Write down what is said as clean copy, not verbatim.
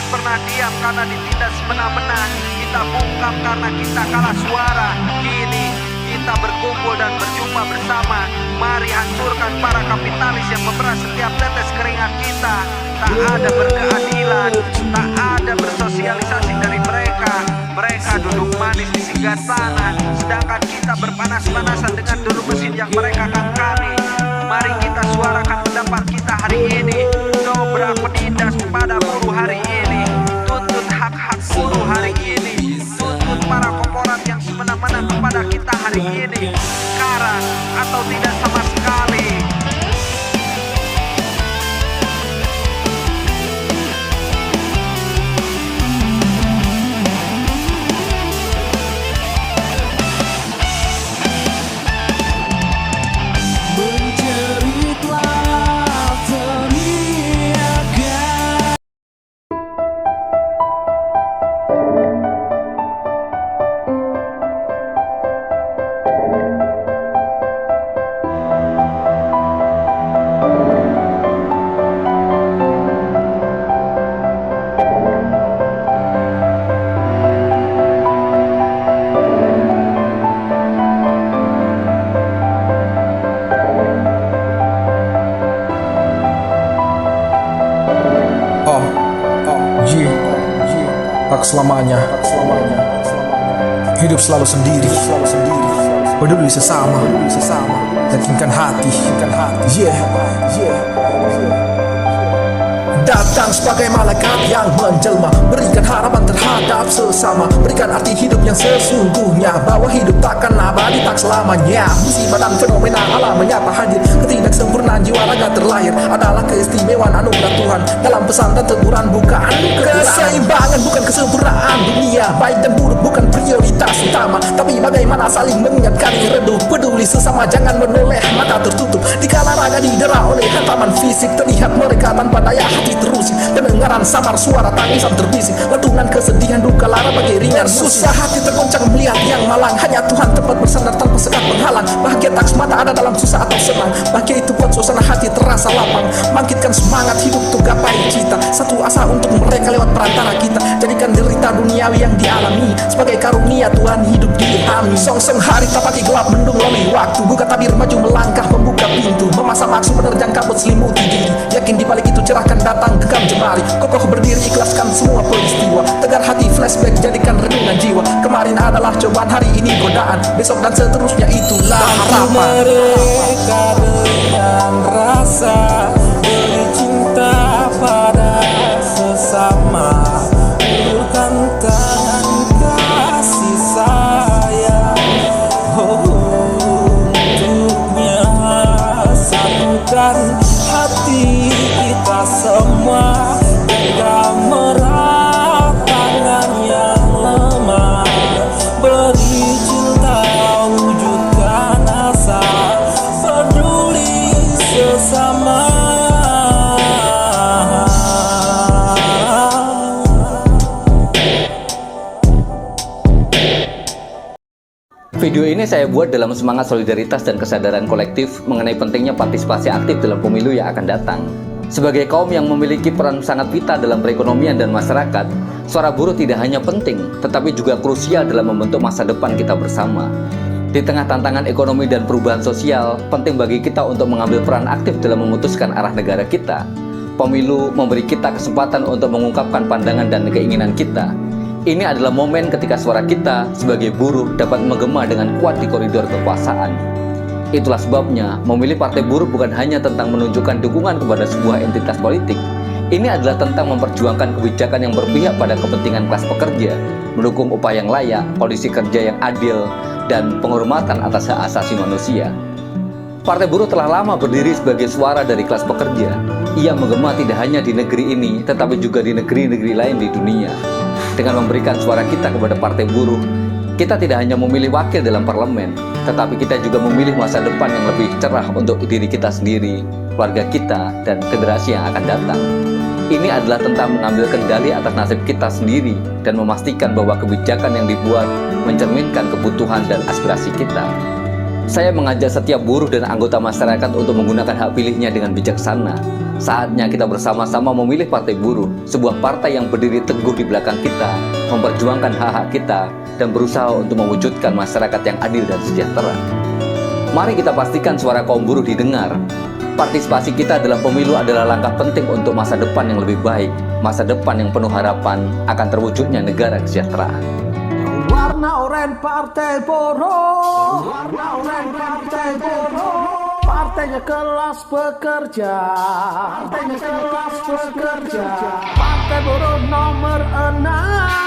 pernah diam karena ditindas semena-mena. Kita bungkam karena kita kalah suara. Kini kita berkumpul dan berjumpa bersama. Mari hancurkan para kapitalis yang memeras setiap tetes keringat kita. Tak ada berkeadilan, tak ada bersosialisasi dari mereka. Mereka duduk manis di singgasana, sedangkan kita berpanas-panasan dengan duru mesin yang mereka kangkani. Mari kita suarakan pendapat kita hari ini. Dobrak penindas kepada buruh hari ini. Tuntut hak-hak buruh hari ini. Tuntut para korporat yang semena-mena kepada kita hari ini. Sekarang atau tidak sama sekali. Tak selamanya hidup selalu sendiri. Peduli sesama, yakinkan hati. Datang sebagai malaikat yang menjelma, berikan harapan terhadap sesama, berikan arti hidup yang sesungguhnya, bahwa hidup takkan abadi, tak selamanya. Musibah dan fenomena alam menyapa hadir. Ketidaksempurnaan jiwa raga terlahir adalah keistimewaan anugerah Tuhan. Dalam pesan dan teguran bukan keseimbangan, bukan kesempurnaan dunia. Baik dan buruk bukan prioritas utama, tapi bagaimana saling mengingatkan, redup peduli sesama, jangan menoleh mata tertutup. Dikala raga didera oleh hantaman fisik, terlihat mereka tanpa daya hati terusik. Pendengaran samar suara tangisan terbisik, letunan kesedihan duka lara bagi ringan. Susah hati tergoncang melihat yang malang, hanya Tuhan tempat bersandar tanpa sekat penghalang. Bahagia tak semata ada dalam susah atau senang, bahagia itu buat suasana hati terasa lapang. Bangkitkan semangat hidup untuk gapai cita, satu asa untuk mereka lewat perantara kita. Jadikan derita duniawi yang dialami sebagai karunia Tuhan hidup dihami. Song-song hari tak pagi gelap mendung lalui waktu, buka tabir maju melangkah membuka pintu, memasang maksud menerjang kabut selimuti diri. Yakin di balik itu cerahkan datang gegam jemari, kokoh berdiri ikhlaskan semua peristiwa. Tegar hati flashback jadikan renungan jiwa. Kemarin adalah cobaan, hari ini godaan, besok dan seterusnya itulah harapan. Mereka dengan rasa beri cinta pada sesama, ulurkan tangan kasih sayang untuknya, satukan hati kita semua, genggam erat tangan yang lemah, beri cinta wujudkan asa, peduli sesama. Video ini saya buat dalam semangat solidaritas dan kesadaran kolektif mengenai pentingnya partisipasi aktif dalam pemilu yang akan datang. Sebagai kaum yang memiliki peran sangat vital dalam perekonomian dan masyarakat, suara buruh tidak hanya penting, tetapi juga krusial dalam membentuk masa depan kita bersama. Di tengah tantangan ekonomi dan perubahan sosial, penting bagi kita untuk mengambil peran aktif dalam memutuskan arah negara kita. Pemilu memberi kita kesempatan untuk mengungkapkan pandangan dan keinginan kita. Ini adalah momen ketika suara kita sebagai buruh dapat menggema dengan kuat di koridor kekuasaan. Itulah sebabnya memilih partai buruh bukan hanya tentang menunjukkan dukungan kepada sebuah entitas politik. Ini adalah tentang memperjuangkan kebijakan yang berpihak pada kepentingan kelas pekerja, mendukung upah yang layak, kondisi kerja yang adil, dan penghormatan atas hak asasi manusia. Partai Buruh telah lama berdiri sebagai suara dari kelas pekerja. Ia menggema tidak hanya di negeri ini, tetapi juga di negeri-negeri lain di dunia. Dengan memberikan suara kita kepada Partai Buruh, kita tidak hanya memilih wakil dalam parlemen, tetapi kita juga memilih masa depan yang lebih cerah untuk diri kita sendiri, keluarga kita, dan generasi yang akan datang. Ini adalah tentang mengambil kendali atas nasib kita sendiri dan memastikan bahwa kebijakan yang dibuat mencerminkan kebutuhan dan aspirasi kita. Saya mengajak setiap buruh dan anggota masyarakat untuk menggunakan hak pilihnya dengan bijaksana. Saatnya kita bersama-sama memilih Partai Buruh, sebuah partai yang berdiri teguh di belakang kita, memperjuangkan hak-hak kita, dan berusaha untuk mewujudkan masyarakat yang adil dan sejahtera. Mari kita pastikan suara kaum buruh didengar. Partisipasi kita dalam pemilu adalah langkah penting untuk masa depan yang lebih baik, masa depan yang penuh harapan akan terwujudnya negara kesejahteraan. Warna oranye Partai Buruh, warna oranye Partai Buruh, partainya kelas pekerja, partainya kelas pekerja, Partai Buruh nomor 6.